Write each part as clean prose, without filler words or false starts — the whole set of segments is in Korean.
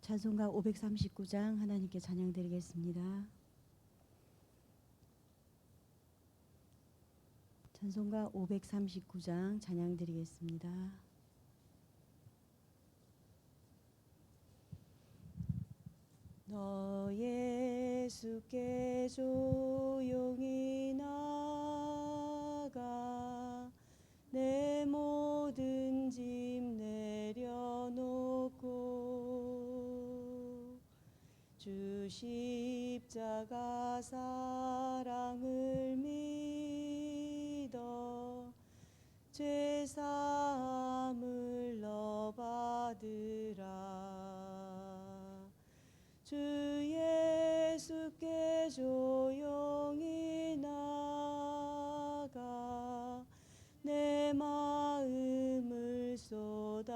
찬송가 539장 하나님께 찬양 드리겠습니다. 찬송가 539장 찬양 드리겠습니다. 너 예수께 조용히 나가 내 모든 짐 내려놓고 주 십자가 사랑을 믿어 죄 사함을 너 받으라. 주 예수께 조용히 나가 내 마음을 쏟아놓으라.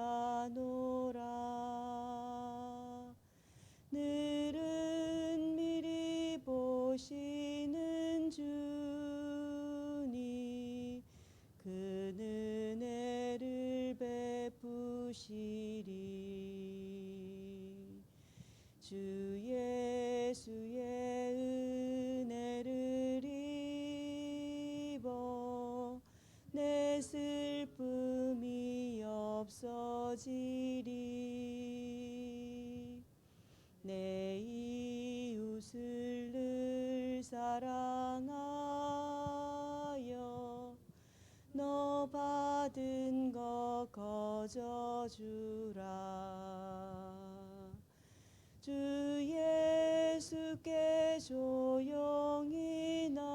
늘은 미리 보시는 주니 그 은혜를 베푸시리. 주 예수의 은혜를 입어 내 슬픔이 없어지리. 내 이웃을 늘 사랑하여 너 받은 것 거저주라. 주 예수께 조용히 나가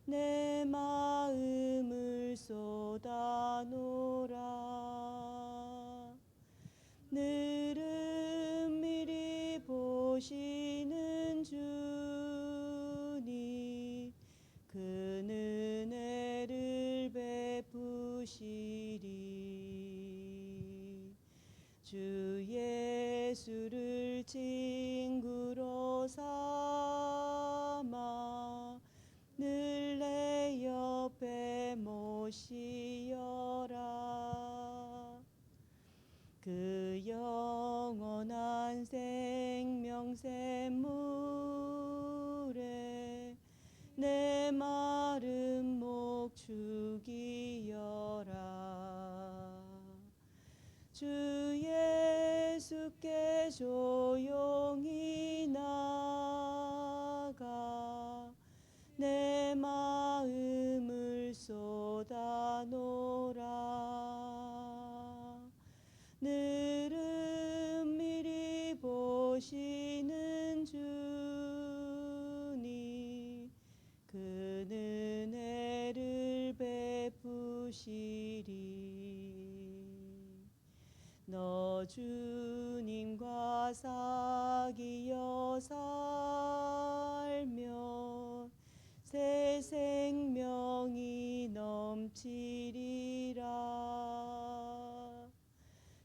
내 마음을 쏟아놓으라. 늘은 미리 보시는 주니 그 은혜를 베푸시리. 주 예수를 친구로 삼아 늘 내 옆에 모시어라. 그 영원한 생명 샘물에 내 마른 목 죽이어라. 주 예수께 조용히 나가 내 마음을 쏟아놓으라. 늘은 미리 보시는 주니 그 은혜를 베푸시리. 너 주님과 사귀어 살면 새 생명이 넘치리라.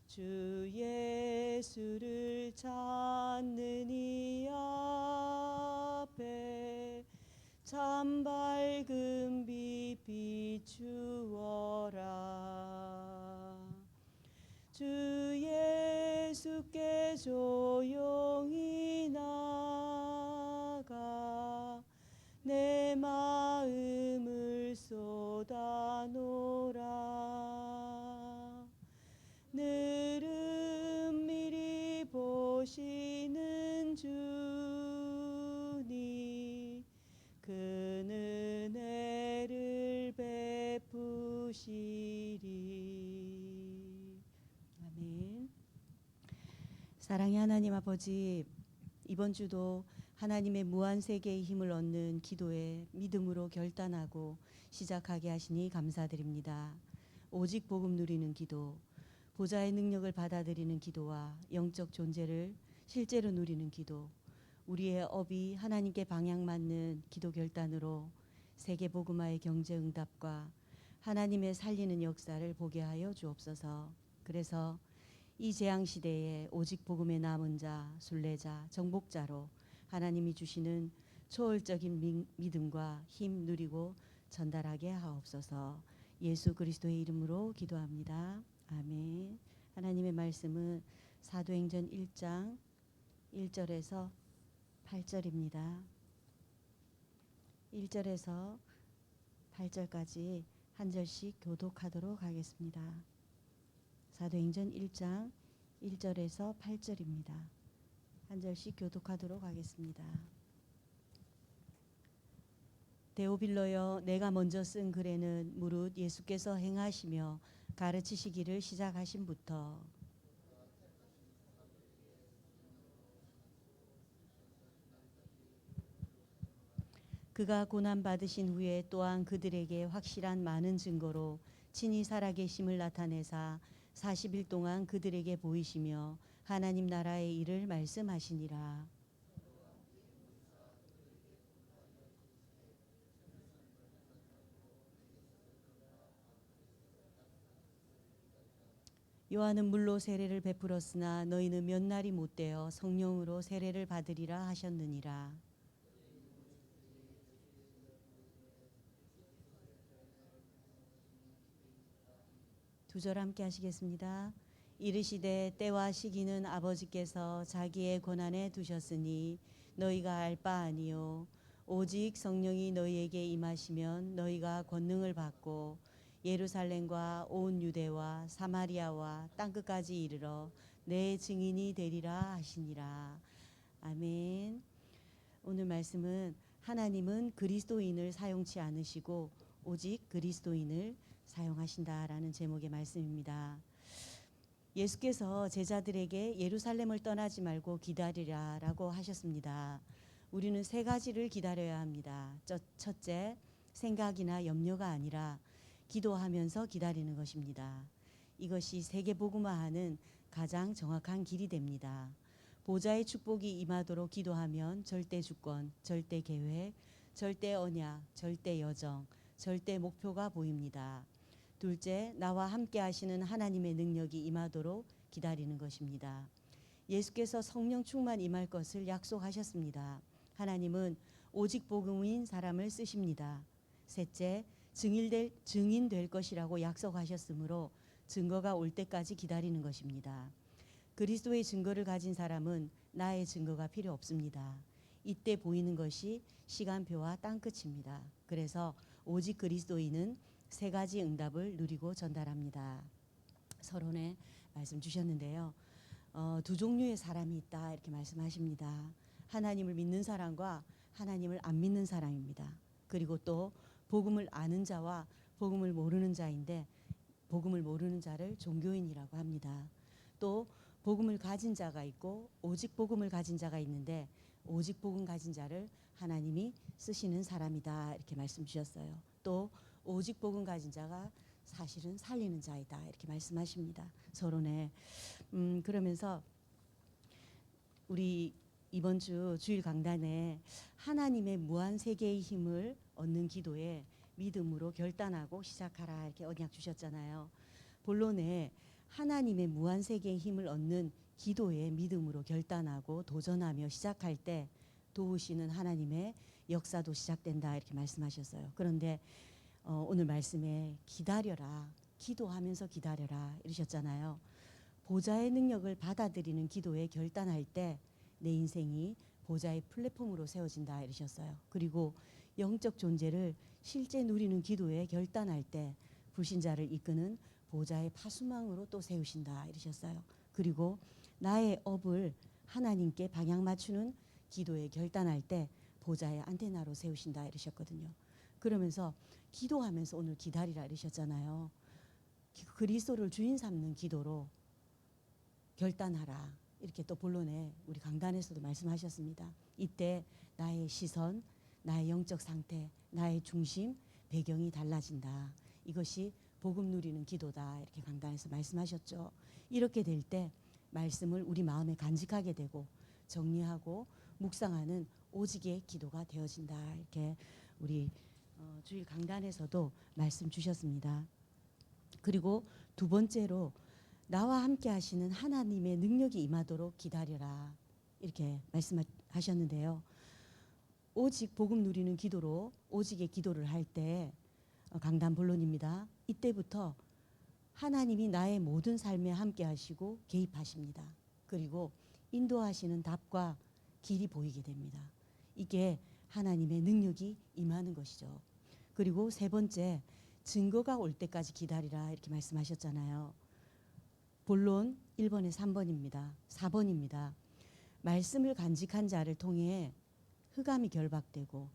주 예수를 찾는 이 앞에 참 밝은 빛 비추어라. 주 예수께 조용히 나가 내 마음을 쏟아놓으라. 늘은 미리 보시는 주니 그 은혜를 베푸시리. 아멘. 사랑의 하나님 아버지, 이번 주도 하나님의 무한 세계의 힘을 얻는 기도에 믿음으로 결단하고 시작하게 하시니 감사드립니다. 오직 복음 누리는 기도, 보좌의 능력을 받아들이는 기도와 영적 존재를 실제로 누리는 기도, 우리의 업이 하나님께 방향 맞는 기도 결단으로 세계 복음화의 경제 응답과 하나님의 살리는 역사를 보게 하여 주옵소서. 그래서 이 재앙 시대에 오직 복음에 남은 자, 순례자, 정복자로 하나님이 주시는 초월적인 믿음과 힘 누리고 전달하게 하옵소서. 예수 그리스도의 이름으로 기도합니다. 아멘. 하나님의 말씀은 사도행전 1장 1절에서 8절입니다. 1절에서 8절까지 한 절씩 교독하도록 하겠습니다. 사도행전 1장 1절에서 8절입니다. 한 절씩 교독하도록 하겠습니다. 데오빌로여, 내가 먼저 쓴 글에는 무릇 예수께서 행하시며 가르치시기를 시작하신부터 그가 고난 받으신 후에 또한 그들에게 확실한 많은 증거로 친히 살아계심을 나타내사 40일 동안 그들에게 보이시며 하나님 나라의 일을 말씀하시니라. 요한은 물로 세례를 베풀었으나 너희는 몇 날이 못되어 성령으로 세례를 받으리라 하셨느니라. 두 절 함께 하시겠습니다. 이르시되 때와 시기는 아버지께서 자기의 권한에 두셨으니 너희가 알 바 아니요 오직 성령이 너희에게 임하시면 너희가 권능을 받고 예루살렘과 온 유대와 사마리아와 땅끝까지 이르러 내 증인이 되리라 하시니라. 아멘. 오늘 말씀은 하나님은 그리스도인을 사용치 않으시고 오직 그리스도인을 사용하신다라는 제목의 말씀입니다. 예수께서 제자들에게 예루살렘을 떠나지 말고 기다리라라고 하셨습니다. 우리는 세 가지를 기다려야 합니다. 첫째, 생각이나 염려가 아니라 기도하면서 기다리는 것입니다. 이것이 세계복음화하는 가장 정확한 길이 됩니다. 보좌의 축복이 임하도록 기도하면 절대 주권, 절대 계획, 절대 언약, 절대 여정, 절대 목표가 보입니다. 둘째, 나와 함께 하시는 하나님의 능력이 임하도록 기다리는 것입니다. 예수께서 성령 충만 임할 것을 약속하셨습니다. 하나님은 오직 복음인 사람을 쓰십니다. 셋째, 증인 될 것이라고 약속하셨으므로 증거가 올 때까지 기다리는 것입니다. 그리스도의 증거를 가진 사람은 나의 증거가 필요 없습니다. 이때 보이는 것이 시간표와 땅끝입니다. 그래서 오직 그리스도인은 세 가지 응답을 누리고 전달합니다. 서론에 말씀 주셨는데요. 두 종류의 사람이 있다 이렇게 말씀하십니다. 하나님을 믿는 사람과 하나님을 안 믿는 사람입니다. 그리고 또 복음을 아는 자와 복음을 모르는 자인데 복음을 모르는 자를 종교인이라고 합니다. 또 복음을 가진 자가 있고 오직 복음을 가진 자가 있는데 오직 복음 가진 자를 하나님이 쓰시는 사람이다 이렇게 말씀 주셨어요. 또 오직 복음 가진 자가 사실은 살리는 자이다 이렇게 말씀하십니다. 서론에 그러면서 우리 이번 주 주일 강단에 하나님의 무한 세계의 힘을 얻는 기도에 믿음으로 결단하고 시작하라 이렇게 언약 주셨잖아요. 본론에 하나님의 무한 세계의 힘을 얻는 기도에 믿음으로 결단하고 도전하며 시작할 때 도우시는 하나님의 역사도 시작된다 이렇게 말씀하셨어요. 그런데 오늘 말씀에 기다려라, 기도하면서 기다려라 이러셨잖아요. 보좌의 능력을 받아들이는 기도에 결단할 때 내 인생이 보좌의 플랫폼으로 세워진다 이러셨어요. 그리고 영적 존재를 실제 누리는 기도에 결단할 때 불신자를 이끄는 보좌의 파수망으로 또 세우신다 이러셨어요. 그리고 나의 업을 하나님께 방향 맞추는 기도에 결단할 때 보좌의 안테나로 세우신다 이러셨거든요. 그러면서 기도하면서 오늘 기다리라 이러셨잖아요. 그리스도를 주인 삼는 기도로 결단하라. 이렇게 또 본론에 우리 강단에서도 말씀하셨습니다. 이때 나의 시선, 나의 영적 상태, 나의 중심, 배경이 달라진다. 이것이 복음 누리는 기도다. 이렇게 강단에서 말씀하셨죠. 이렇게 될 때 말씀을 우리 마음에 간직하게 되고 정리하고 묵상하는 오직의 기도가 되어진다. 이렇게 우리 주일 강단에서도 말씀 주셨습니다. 그리고 두 번째로 나와 함께 하시는 하나님의 능력이 임하도록 기다려라 이렇게 말씀하셨는데요. 오직 복음 누리는 기도로 오직의 기도를 할 때 강단 본론입니다. 이때부터 하나님이 나의 모든 삶에 함께 하시고 개입하십니다. 그리고 인도하시는 답과 길이 보이게 됩니다. 이게 하나님의 능력이 임하는 것이죠. 그리고 세 번째, 증거가 올 때까지 기다리라 이렇게 말씀하셨잖아요. 본론 1번에 3번입니다. 4번입니다. 말씀을 간직한 자를 통해 흑암이 결박되고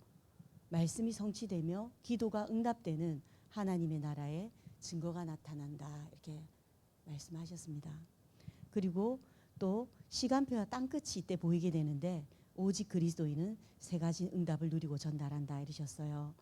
말씀이 성취되며 기도가 응답되는 하나님의 나라의 증거가 나타난다 이렇게 말씀하셨습니다. 그리고 또 시간표와 땅끝이 이때 보이게 되는데 오직 그리스도인은 세 가지 응답을 누리고 전달한다 이러셨어요.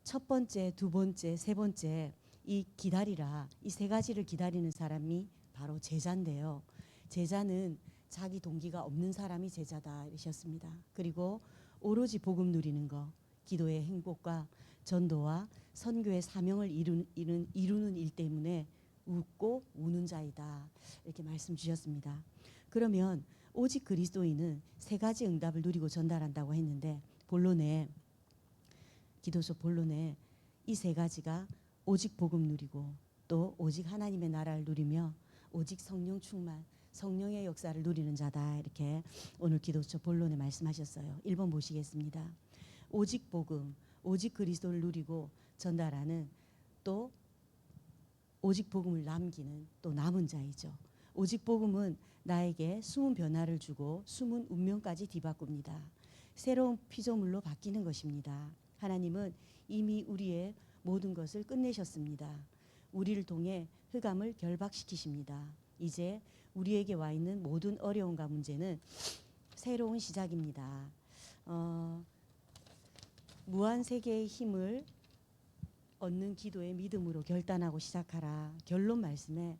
첫 번째, 두 번째, 세 번째 이 기다리라 이 세 가지를 기다리는 사람이 바로 제자인데요. 제자는 자기 동기가 없는 사람이 제자다 이러셨습니다. 그리고 오로지 복음 누리는 것, 기도의 행복과 전도와 선교의 사명을 이루는 일 때문에 웃고 우는 자이다 이렇게 말씀 주셨습니다. 그러면 오직 그리스도인은 세 가지 응답을 누리고 전달한다고 했는데 본론에 기도서 본론에 이 세 가지가 오직 복음 누리고 또 오직 하나님의 나라를 누리며 오직 성령 충만 성령의 역사를 누리는 자다 이렇게 오늘 기도서 본론에 말씀하셨어요. 1번 보시겠습니다. 오직 복음 오직 그리스도를 누리고 전달하는 또 오직 복음을 남기는 또 남은 자이죠. 오직 복음은 나에게 숨은 변화를 주고 숨은 운명까지 뒤바꿉니다. 새로운 피조물로 바뀌는 것입니다. 하나님은 이미 우리의 모든 것을 끝내셨습니다. 우리를 통해 흑암을 결박시키십니다. 이제 우리에게 와 있는 모든 어려움과 문제는 새로운 시작입니다. 무한 세계의 힘을 얻는 기도의 믿음으로 결단하고 시작하라. 결론 말씀에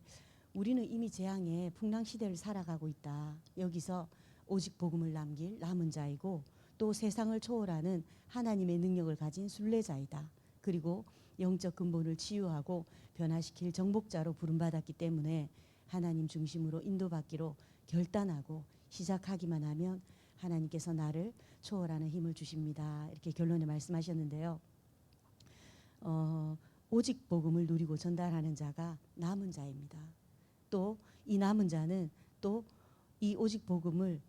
우리는 이미 재앙의 풍랑 시대를 살아가고 있다. 여기서 오직 복음을 남길 남은 자이고 또 세상을 초월하는 하나님의 능력을 가진 순례자이다. 그리고 영적 근본을 치유하고 변화시킬 정복자로 부름받았기 때문에 하나님 중심으로 인도받기로 결단하고 시작하기만 하면 하나님께서 나를 초월하는 힘을 주십니다. 이렇게 결론에 말씀하셨는데요. 오직 복음을 누리고 전달하는 자가 남은 자입니다. 또 이 남은 자는 또 이 오직 복음을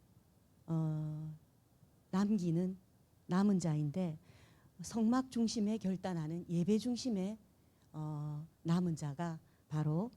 남기는 남은 자인데 성막 중심에 결단하는 예배 중심의 남은 자가 바로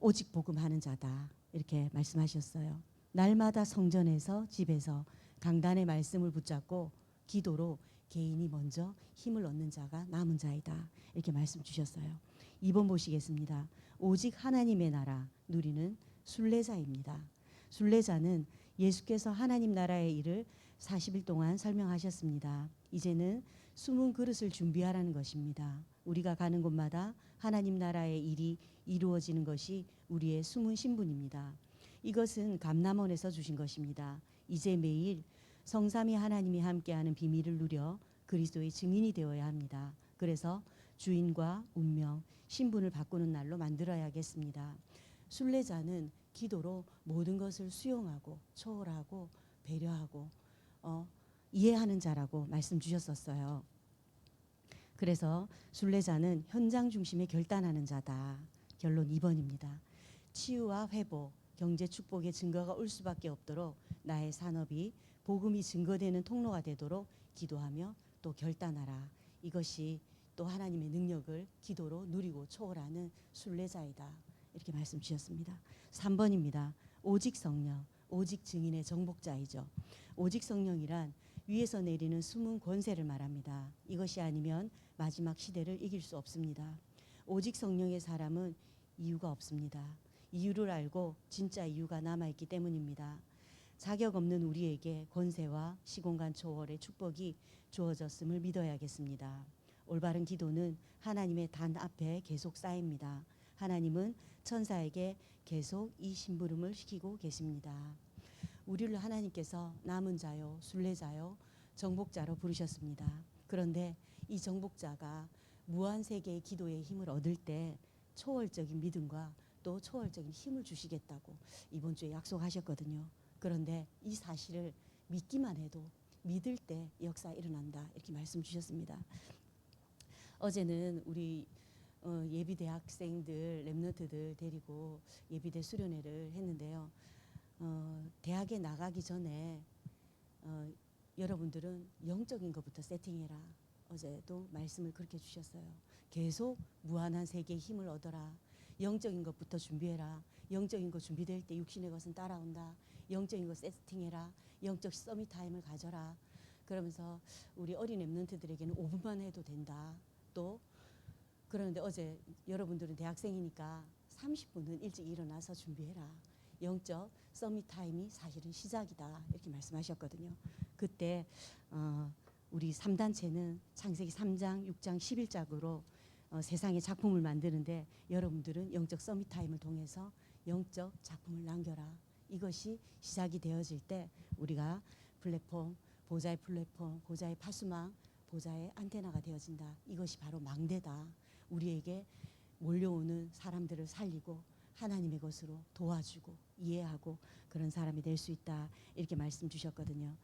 오직 복음하는 자다 이렇게 말씀하셨어요. 날마다 성전에서 집에서 강단의 말씀을 붙잡고 기도로 개인이 먼저 힘을 얻는 자가 남은 자이다 이렇게 말씀 주셨어요. 2번 보시겠습니다. 오직 하나님의 나라 누리는 순례자입니다. 순례자는 예수께서 하나님 나라의 일을 40일 동안 설명하셨습니다. 이제는 숨은 그릇을 준비하라는 것입니다. 우리가 가는 곳마다 하나님 나라의 일이 이루어지는 것이 우리의 숨은 신분입니다. 이것은 감람원에서 주신 것입니다. 이제 매일 성삼위 하나님이 함께하는 비밀을 누려 그리스도의 증인이 되어야 합니다. 그래서 주인과 운명, 신분을 바꾸는 날로 만들어야겠습니다. 순례자는 기도로 모든 것을 수용하고 초월하고 배려하고 이해하는 자라고 말씀 주셨었어요. 그래서 순례자는 현장 중심에 결단하는 자다. 결론 2번입니다. 치유와 회복, 경제 축복의 증거가 올 수밖에 없도록 나의 산업이 복음이 증거되는 통로가 되도록 기도하며 또 결단하라. 이것이 또 하나님의 능력을 기도로 누리고 초월하는 순례자이다. 이렇게 말씀 주셨습니다. 3번입니다. 오직 성령, 오직 증인의 정복자이죠. 오직 성령이란 위에서 내리는 숨은 권세를 말합니다. 이것이 아니면 마지막 시대를 이길 수 없습니다. 오직 성령의 사람은 이유가 없습니다. 이유를 알고 진짜 이유가 남아있기 때문입니다. 자격 없는 우리에게 권세와 시공간 초월의 축복이 주어졌음을 믿어야겠습니다. 올바른 기도는 하나님의 단 앞에 계속 쌓입니다. 하나님은 천사에게 계속 이 심부름을 시키고 계십니다. 우리를 하나님께서 남은 자요, 순례자요, 정복자로 부르셨습니다. 그런데 이 정복자가 무한 세계의 기도의 힘을 얻을 때 초월적인 믿음과 또 초월적인 힘을 주시겠다고 이번 주에 약속하셨거든요. 그런데 이 사실을 믿기만 해도 믿을 때 역사 일어난다 이렇게 말씀 주셨습니다. 어제는 우리 예비대 학생들 랩런트들 데리고 예비대 수련회를 했는데요. 대학에 나가기 전에 여러분들은 영적인 것부터 세팅해라. 어제도 말씀을 그렇게 주셨어요. 계속 무한한 세계의 힘을 얻어라. 영적인 것부터 준비해라. 영적인 것 준비될 때 육신의 것은 따라온다. 영적인 것 세팅해라. 영적 서밋 타임을 가져라. 그러면서 우리 어린 랩런트들에게는 5분만 해도 된다. 또 그러는데 어제 여러분들은 대학생이니까 30분은 일찍 일어나서 준비해라. 영적 서밋 타임이 사실은 시작이다. 이렇게 말씀하셨거든요. 그때 우리 3단체는 창세기 3장, 6장, 11장으로 세상의 작품을 만드는데 여러분들은 영적 서밋 타임을 통해서 영적 작품을 남겨라. 이것이 시작이 되어질 때 우리가 플랫폼, 보좌의 플랫폼, 보좌의 파수망, 보좌의 안테나가 되어진다. 이것이 바로 망대다. 우리에게 몰려오는 사람들을 살리고 하나님의 것으로 도와주고 이해하고 그런 사람이 될 수 있다. 이렇게 말씀 주셨거든요.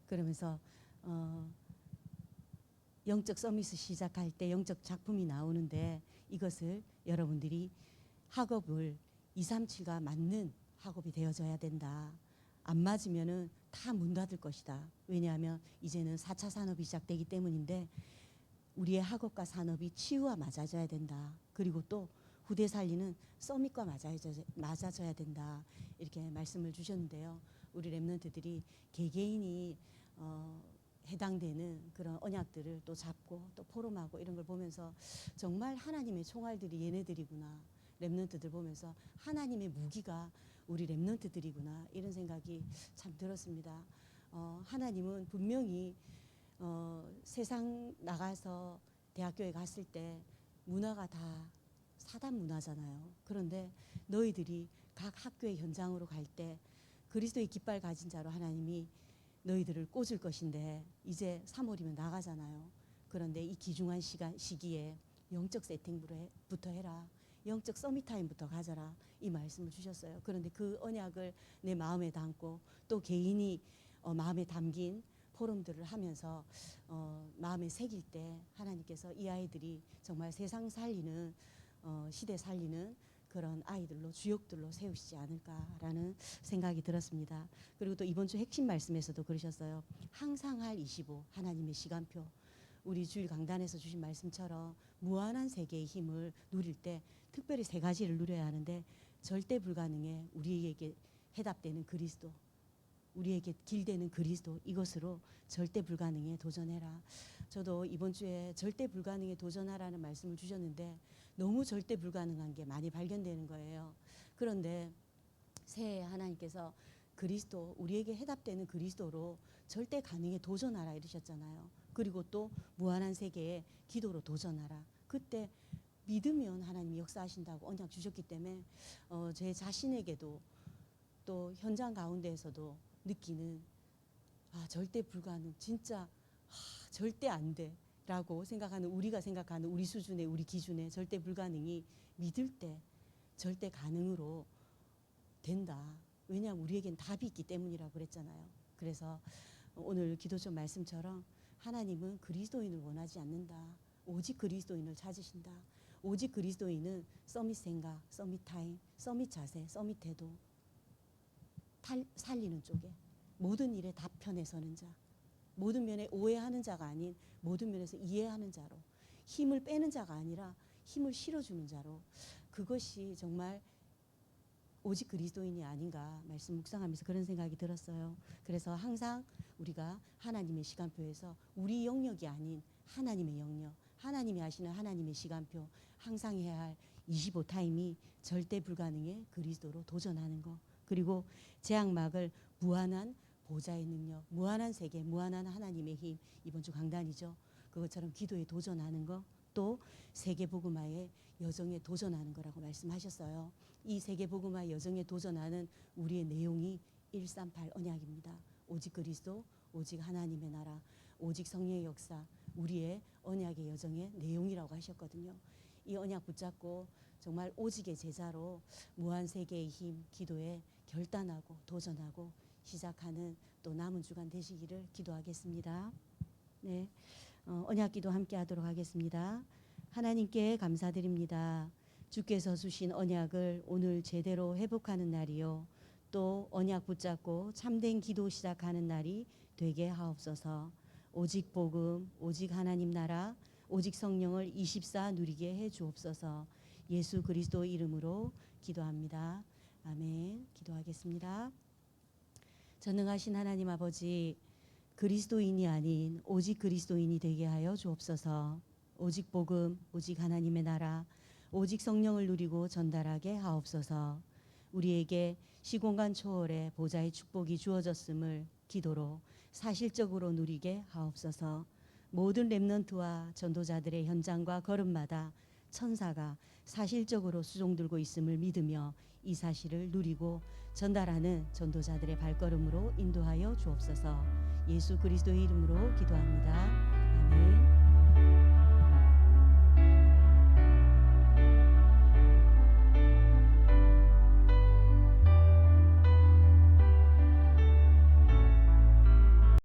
그러면서 영적 서밋을 시작할 때 영적 작품이 나오는데 이것을 여러분들이 학업을 237과 맞는 학업이 되어져야 된다. 안 맞으면은 다 문 닫을 것이다. 왜냐하면 이제는 4차 산업이 시작되기 때문인데 우리의 학업과 산업이 치유와 맞아져야 된다. 그리고 또 후대 살리는 서밋과 맞아져야 된다. 이렇게 말씀을 주셨는데요. 우리 랩런트들이 개개인이 해당되는 그런 언약들을 또 잡고 또 포럼하고 이런 걸 보면서 정말 하나님의 총알들이 얘네들이구나. 랩런트들 보면서 하나님의 무기가 우리 랩런트들이구나. 이런 생각이 참 들었습니다. 하나님은 분명히 세상 나가서 대학교에 갔을 때 문화가 다 사단 문화잖아요. 그런데 너희들이 각 학교의 현장으로 갈 때 그리스도의 깃발 가진 자로 하나님이 너희들을 꽂을 것인데 이제 3월이면 나가잖아요. 그런데 이 귀중한 시기에 영적 세팅부터 해라. 영적 서밋 타임부터 가져라. 이 말씀을 주셨어요. 그런데 그 언약을 내 마음에 담고 또 개인이 마음에 담긴 포럼들을 하면서 마음에 새길 때 하나님께서 이 아이들이 정말 세상 살리는 시대 살리는 그런 아이들로 주역들로 세우시지 않을까라는 생각이 들었습니다. 그리고 또 이번 주 핵심 말씀에서도 그러셨어요. 항상 할 25 하나님의 시간표. 우리 주일 강단에서 주신 말씀처럼 무한한 세계의 힘을 누릴 때 특별히 세 가지를 누려야 하는데 절대 불가능에 우리에게 해답되는 그리스도, 우리에게 길되는 그리스도, 이것으로 절대 불가능에 도전해라. 저도 이번 주에 절대 불가능에 도전하라는 말씀을 주셨는데 너무 절대 불가능한 게 많이 발견되는 거예요. 그런데 새해 하나님께서 그리스도, 우리에게 해답되는 그리스도로 절대 가능에 도전하라 이러셨잖아요. 그리고 또 무한한 세계에 기도로 도전하라. 그때 믿으면 하나님이 역사하신다고 언약 주셨기 때문에 제 자신에게도 또 현장 가운데에서도 느끼는 절대 불가능, 진짜 절대 안 돼 라고 생각하는, 우리가 생각하는 우리 수준의, 우리 기준의 절대 불가능이 믿을 때 절대 가능으로 된다. 왜냐하면 우리에겐 답이 있기 때문이라고 그랬잖아요. 그래서 오늘 기도처 말씀처럼 하나님은 그리스도인을 원하지 않는다. 오직 그리스도인을 찾으신다. 오직 그리스도인은 서밋 생각, 서밋 타임, 서밋 자세, 서밋 태도, 살리는 쪽에 모든 일에 답편에 서는 자, 모든 면에 오해하는 자가 아닌 모든 면에서 이해하는 자로, 힘을 빼는 자가 아니라 힘을 실어주는 자로, 그것이 정말 오직 그리스도인이 아닌가 말씀 묵상하면서 그런 생각이 들었어요. 그래서 항상 우리가 하나님의 시간표에서 우리 영역이 아닌 하나님의 영역, 하나님이 하시는 하나님의 시간표, 항상 해야 할 25타임이 절대 불가능의 그리스도로 도전하는 것, 그리고 제약막을 무한한 보좌의 능력, 무한한 세계, 무한한 하나님의 힘, 이번 주 강단이죠. 그것처럼 기도에 도전하는 것, 또 세계복음화의 여정에 도전하는 거라고 말씀하셨어요. 이 세계복음화 여정에 도전하는 우리의 내용이 138 언약입니다. 오직 그리스도, 오직 하나님의 나라, 오직 성령의 역사, 우리의 언약의 여정의 내용이라고 하셨거든요. 이 언약 붙잡고 정말 오직의 제자로 무한 세계의 힘, 기도에 결단하고 도전하고 시작하는 또 남은 주간 되시기를 기도하겠습니다. 네, 언약기도 함께 하도록 하겠습니다. 하나님께 감사드립니다. 주께서 주신 언약을 오늘 제대로 회복하는 날이요, 또 언약 붙잡고 참된 기도 시작하는 날이 되게 하옵소서. 오직 복음, 오직 하나님 나라, 오직 성령을 24 누리게 해 주옵소서. 예수 그리스도 이름으로 기도합니다. 아멘. 기도하겠습니다. 전능하신 하나님 아버지, 그리스도인이 아닌 오직 그리스도인이 되게 하여 주옵소서. 오직 복음, 오직 하나님의 나라, 오직 성령을 누리고 전달하게 하옵소서. 우리에게 시공간 초월의 보좌의 축복이 주어졌음을 기도로 사실적으로 누리게 하옵소서. 모든 렘넌트와 전도자들의 현장과 걸음마다 천사가 사실적으로 수종들고 있음을 믿으며 이 사실을 누리고 전달하는 전도자들의 발걸음으로 인도하여 주옵소서. 예수 그리스도의 이름으로 기도합니다.